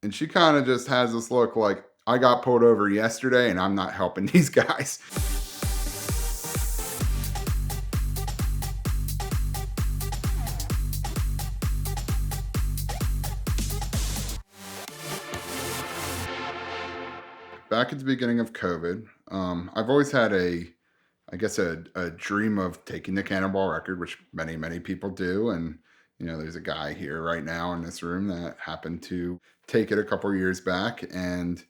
And she kind of just has this look like, I got pulled over yesterday and I'm not helping these guys. Back at the beginning of COVID, I've always had I guess, a dream of taking the Cannonball record, which many people do. And, there's a guy here right now in this room that happened to take it a couple years back. And,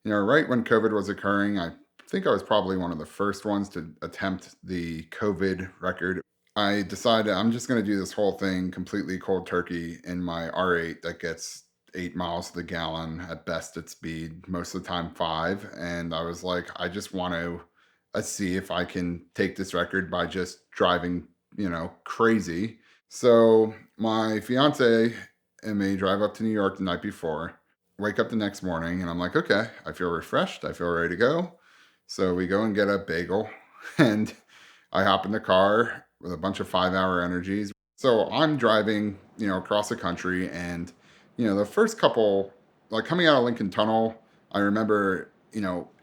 right when COVID was occurring, I think I was probably one of the first ones to attempt the COVID record. I decided I'm just going to do this whole thing completely cold turkey in my R8 that gets 8 miles to the gallon at best at speed, most of the time five. And I was like, I just want to see if I can take this record by just driving, crazy. So my fiance and me drive up to New York the night before, wake up the next morning, and I'm like, okay, I feel refreshed. I feel ready to go. So we go and get a bagel, and I hop in the car with a bunch of 5 hour energies. So I'm driving, across the country, and, the first couple, like coming out of Lincoln Tunnel, I remember,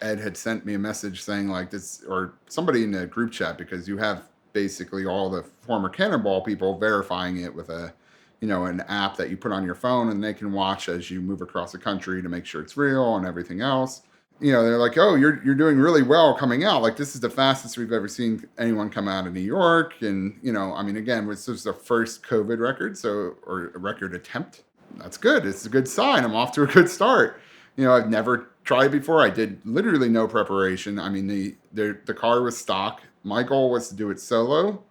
Ed had sent me a message saying like this, or somebody in the group chat, because you have basically all the former Cannonball people verifying it with an app that you put on your phone, and they can watch as you move across the country to make sure it's real and everything else. They're like, "Oh, you're doing really well coming out. Like this is the fastest we've ever seen anyone come out of New York." And I mean, again, this was the first COVID record, or a record attempt. That's good. It's a good sign. I'm off to a good start. I've never tried before. I did literally no preparation. I mean, the car was stock. My goal was to do it solo,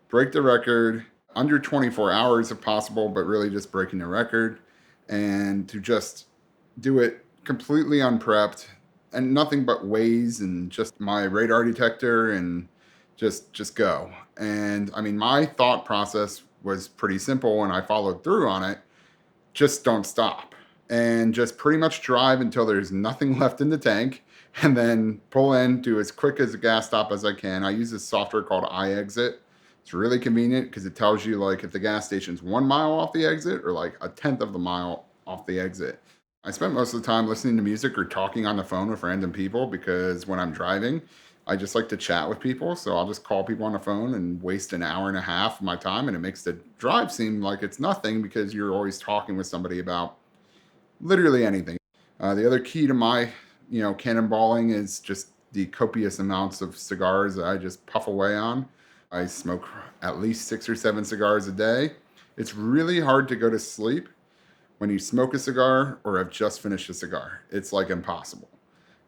break the record under 24 hours if possible, but really just breaking the record, and to just do it completely unprepped and nothing but Waze and just my radar detector, and just go. And I mean, my thought process was pretty simple and I followed through on it. Just don't stop, and just pretty much drive until there's nothing left in the tank, and then pull in, do as quick as a gas stop as I can. I use this software called iExit. It's really convenient because it tells you like if the gas station's 1 mile off the exit or like a tenth of the mile off the exit. I spent most of the time listening to music or talking on the phone with random people, because when I'm driving, I just like to chat with people. So I'll just call people on the phone and waste an hour and a half of my time. And it makes the drive seem like it's nothing because you're always talking with somebody about literally anything. The other key to my, cannonballing is just the copious amounts of cigars that I just puff away on. I smoke at least 6 or 7 cigars a day. It's really hard to go to sleep when you smoke a cigar or have just finished a cigar. It's like impossible.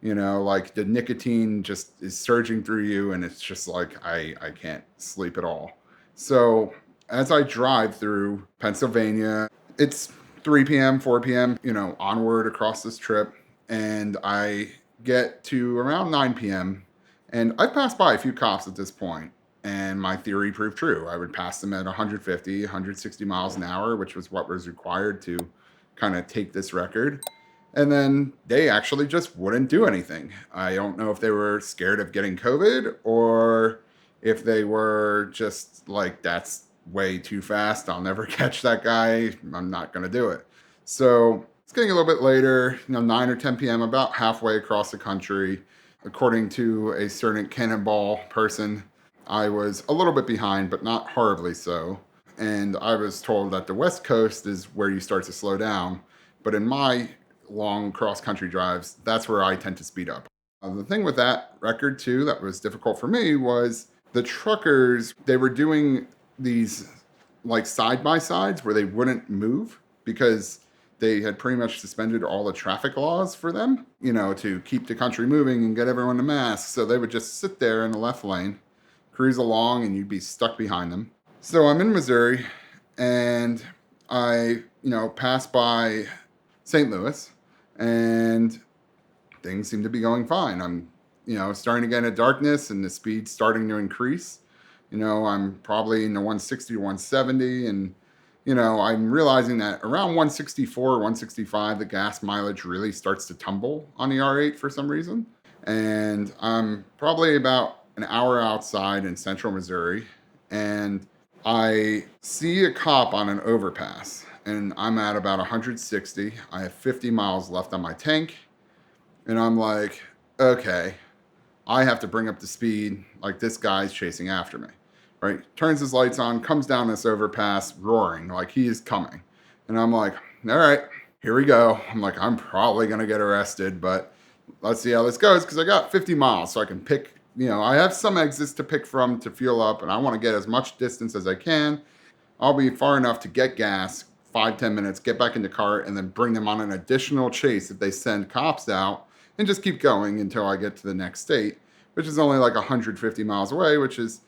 Like the nicotine just is surging through you, and it's just like I can't sleep at all. So as I drive through Pennsylvania, it's 3 p.m., 4 p.m., onward across this trip, and I get to around 9 p.m. And I've passed by a few cops at this point, and my theory proved true. I would pass them at 150, 160 miles an hour, which was what was required to kind of take this record. And then they actually just wouldn't do anything. I don't know if they were scared of getting COVID, or if they were just like, that's way too fast. I'll never catch that guy. I'm not going to do it. So it's getting a little bit later, 9 or 10 p.m., about halfway across the country. According to a certain Cannonball person, I was a little bit behind, but not horribly so. And I was told that the West Coast is where you start to slow down. But in my long cross country drives, that's where I tend to speed up. The thing with that record, too, that was difficult for me was the truckers, they were doing these like side by sides where they wouldn't move because they had pretty much suspended all the traffic laws for them, to keep the country moving and get everyone to mask. So they would just sit there in the left lane, cruise along, and you'd be stuck behind them. So I'm in Missouri, and I, pass by St. Louis, and things seem to be going fine. I'm, starting to get into darkness and the speed's starting to increase. I'm probably in the 160 to 170, and I'm realizing that around 164, 165, the gas mileage really starts to tumble on the R8 for some reason. And I'm probably about an hour outside in central Missouri, and I see a cop on an overpass. and I'm at about 160. I have 50 miles left on my tank, and I'm like, okay, I have to bring up the speed. Like this guy's chasing after me, right? Turns his lights on, comes down this overpass, roaring like he is coming, and I'm like, all right, here we go. I'm like, I'm probably gonna get arrested, but let's see how this goes because I got 50 miles, so I can pick. I have some exits to pick from to fuel up, and I want to get as much distance as I can. I'll be far enough to get gas, 5-10 minutes, get back in the car, and then bring them on an additional chase if they send cops out, and just keep going until I get to the next state, which is only like 150 miles away, which is,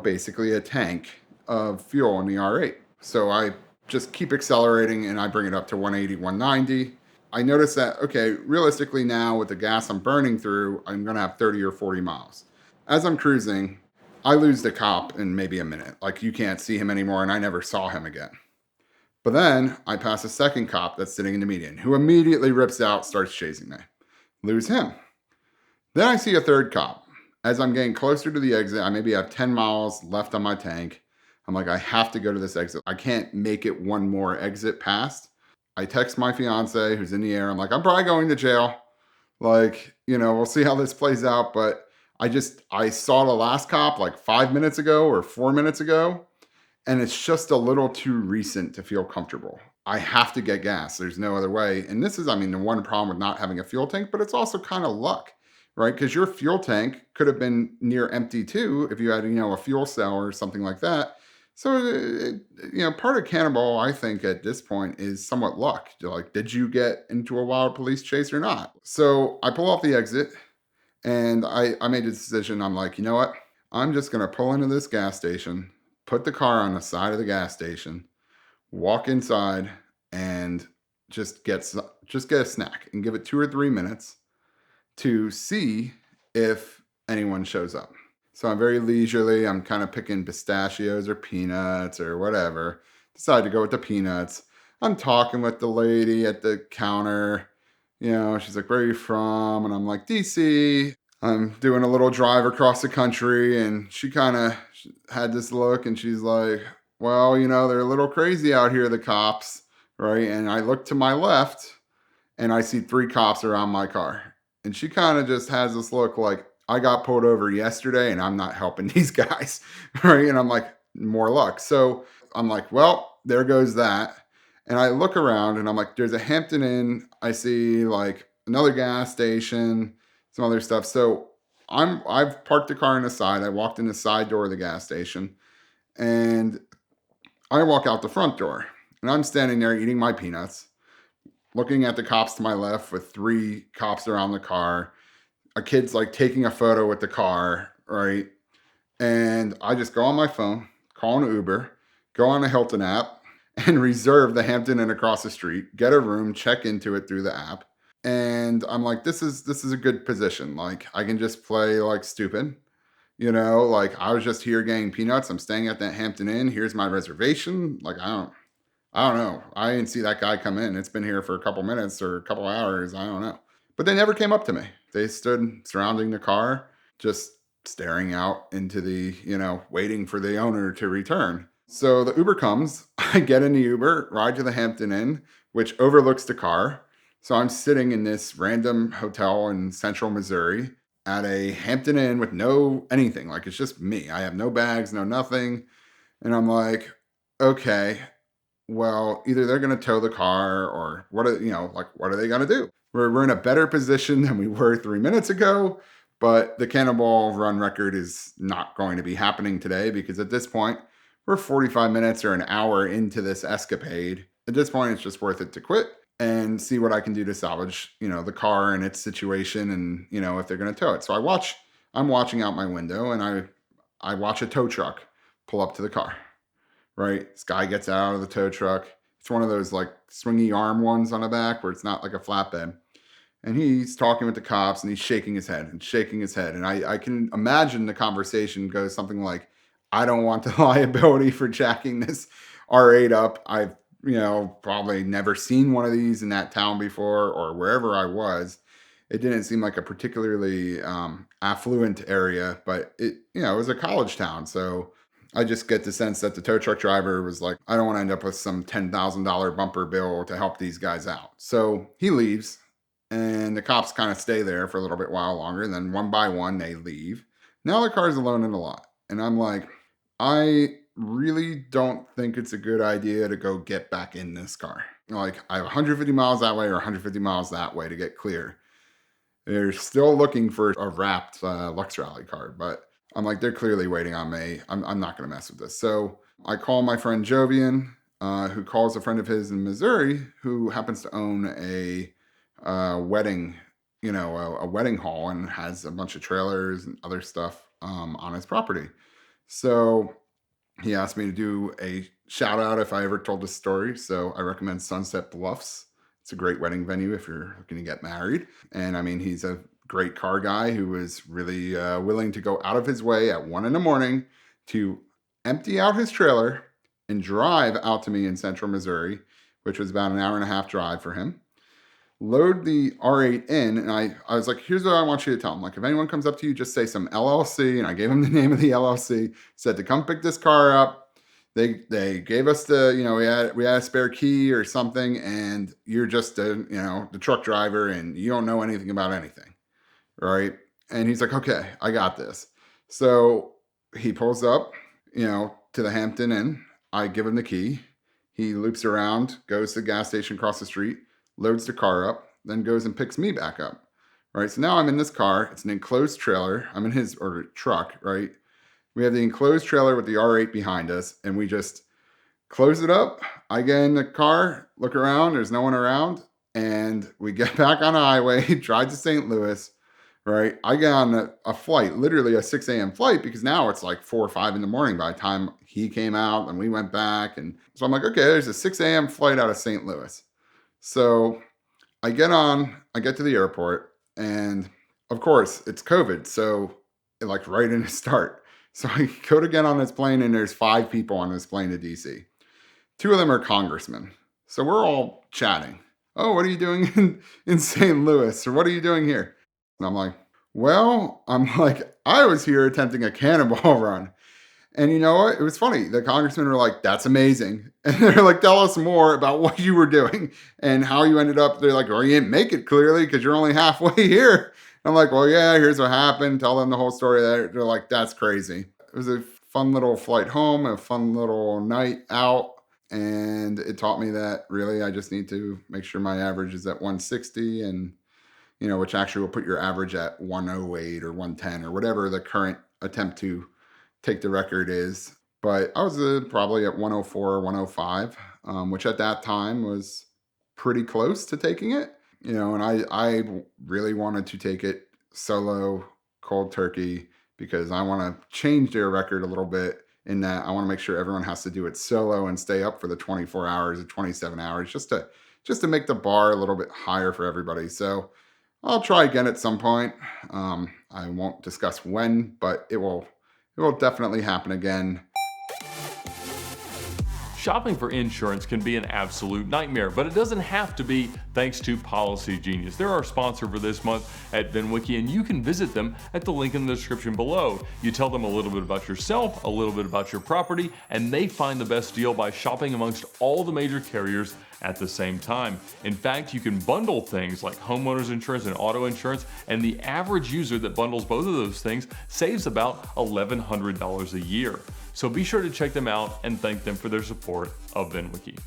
basically a tank of fuel in the R8. So I just keep accelerating and I bring it up to 180, 190. I notice that, okay, realistically now with the gas I'm burning through, I'm going to have 30 or 40 miles. As I'm cruising, I lose the cop in maybe a minute. Like you can't see him anymore, and I never saw him again. But then I pass a second cop that's sitting in the median who immediately rips out, starts chasing me. Lose him. Then I see a third cop. As I'm getting closer to the exit, I maybe have 10 miles left on my tank. I'm like, I have to go to this exit. I can't make it one more exit past. I text my fiance who's in the air. I'm like, I'm probably going to jail. Like, we'll see how this plays out. But I saw the last cop like 5 minutes ago or 4 minutes ago, and it's just a little too recent to feel comfortable. I have to get gas. There's no other way. And this is, the one problem with not having a fuel tank, but it's also kind of luck, right? Because your fuel tank could have been near empty too if you had, a fuel cell or something like that. So, part of Cannonball, I think at this point is somewhat luck. Like, did you get into a wild police chase or not? So I pull off the exit. And I made a decision. I'm like, you know what? I'm just going to pull into this gas station, put the car on the side of the gas station, walk inside, and just get a snack and give it 2 or 3 minutes to see if anyone shows up. So I'm very leisurely. I'm kind of picking pistachios or peanuts or whatever. Decide to go with the peanuts. I'm talking with the lady at the counter. She's like, where are you from? And I'm like, DC. I'm doing a little drive across the country. And she kind of had this look and she's like, well, they're a little crazy out here, the cops, right? And I look to my left and I see 3 cops around my car. And she kind of just has this look like, I got pulled over yesterday and I'm not helping these guys, right? And I'm like, more luck. So I'm like, well, there goes that. And I look around and I'm like, there's a Hampton Inn. I see like another gas station, some other stuff. So I've parked the car on the side. I walked in the side door of the gas station and I walk out the front door and I'm standing there eating my peanuts, looking at the cops to my left with 3 cops around the car. A kid's like taking a photo with the car, right? And I just go on my phone, call an Uber, go on a Hilton app, and reserve the Hampton Inn across the street, get a room, check into it through the app. And I'm like, this is a good position. Like I can just play like stupid, like I was just here getting peanuts. I'm staying at that Hampton Inn. Here's my reservation. Like I don't know. I didn't see that guy come in. It's been here for a couple minutes or a couple hours. I don't know. But they never came up to me. They stood surrounding the car, just staring out into the, waiting for the owner to return. So the Uber comes, I get in the Uber, ride to the Hampton Inn, which overlooks the car. So I'm sitting in this random hotel in central Missouri at a Hampton Inn with no anything. Like it's just me. I have no bags, no nothing. And I'm like, okay, well, either they're going to tow the car or what are they going to do? We're in a better position than we were 3 minutes ago, but the Cannonball run record is not going to be happening today because at this point, we're 45 minutes or an hour into this escapade. At this point, it's just worth it to quit and see what I can do to salvage, the car and its situation and, if they're going to tow it. So I'm watching out my window and I watch a tow truck pull up to the car, right? This guy gets out of the tow truck. It's one of those like swingy arm ones on the back where it's not like a flatbed. And he's talking with the cops and he's shaking his head and shaking his head. And I can imagine the conversation goes something like, I don't want the liability for jacking this R8 up. I've, probably never seen one of these in that town before or wherever I was. It didn't seem like a particularly affluent area, but it was a college town. So I just get the sense that the tow truck driver was like, I don't want to end up with some $10,000 bumper bill to help these guys out. So he leaves, and the cops kind of stay there for a little bit while longer. And then one by one, they leave. Now the car's alone in the lot. And I'm like, I really don't think it's a good idea to go get back in this car. Like, I have 150 miles that way or 150 miles that way to get clear. They're still looking for a wrapped Lux Rally card, but I'm like, they're clearly waiting on me. I'm not going to mess with this. So I call my friend Jovian, who calls a friend of his in Missouri who happens to own a wedding, a wedding hall and has a bunch of trailers and other stuff on his property. So he asked me to do a shout out if I ever told this story. So I recommend Sunset Bluffs. It's a great wedding venue if you're looking to get married. And I mean, he's a great car guy who was really willing to go out of his way at 1 a.m. to empty out his trailer and drive out to me in central Missouri, which was about an hour and a half drive for him. Load the R8 in, and I was like, here's what I want you to tell him. Like, if anyone comes up to you, just say some LLC. And I gave him the name of the LLC, said to come pick this car up. They gave us the, we had a spare key or something, and you're just the truck driver and you don't know anything about anything. Right. And he's like, okay, I got this. So he pulls up, to the Hampton Inn. I give him the key. He loops around, goes to the gas station across the street, loads the car up, then goes and picks me back up. Right. So now I'm in this car. It's an enclosed trailer. I'm in his truck. Right. We have the enclosed trailer with the R8 behind us, and we just close it up. I get in the car, look around, there's no one around, and we get back on the highway, drive to St. Louis, right? I get on a flight, literally a 6 a.m. flight, because now it's like 4 or 5 in the morning by the time he came out and we went back. And so I'm like, okay, there's a 6 a.m. flight out of St. Louis. So I get to the airport, and of course, it's COVID, so like right in the start. So I go to get on this plane, and there's 5 people on this plane to DC. 2 of them are congressmen. So we're all chatting. Oh, what are you doing in St. Louis? Or what are you doing here? And I'm like, I was here attempting a cannonball run. And you know what? It was funny. The congressmen were like, that's amazing. And they're like, tell us more about what you were doing and how you ended up. They're like, well, you didn't make it clearly because you're only halfway here. I'm like, well, yeah, here's what happened. Tell them the whole story. They're like, that's crazy. It was a fun little flight home, a fun little night out. And it taught me that really I just need to make sure my average is at 160 and, which actually will put your average at 108 or 110 or whatever the current attempt to take the record is. But I was probably at 104 or 105, which at that time was pretty close to taking it. And I really wanted to take it solo, cold turkey, because I want to change their record a little bit in that I want to make sure everyone has to do it solo and stay up for the 24 hours or 27 hours just to make the bar a little bit higher for everybody. So I'll try again at some point. I won't discuss when, but it will definitely happen again. Shopping for insurance can be an absolute nightmare, but it doesn't have to be thanks to Policy Genius. They're our sponsor for this month at VinWiki, and you can visit them at the link in the description below. You tell them a little bit about yourself, a little bit about your property, and they find the best deal by shopping amongst all the major carriers at the same time. In fact, you can bundle things like homeowners insurance and auto insurance, and the average user that bundles both of those things saves about $1,100 a year. So be sure to check them out and thank them for their support of VinWiki.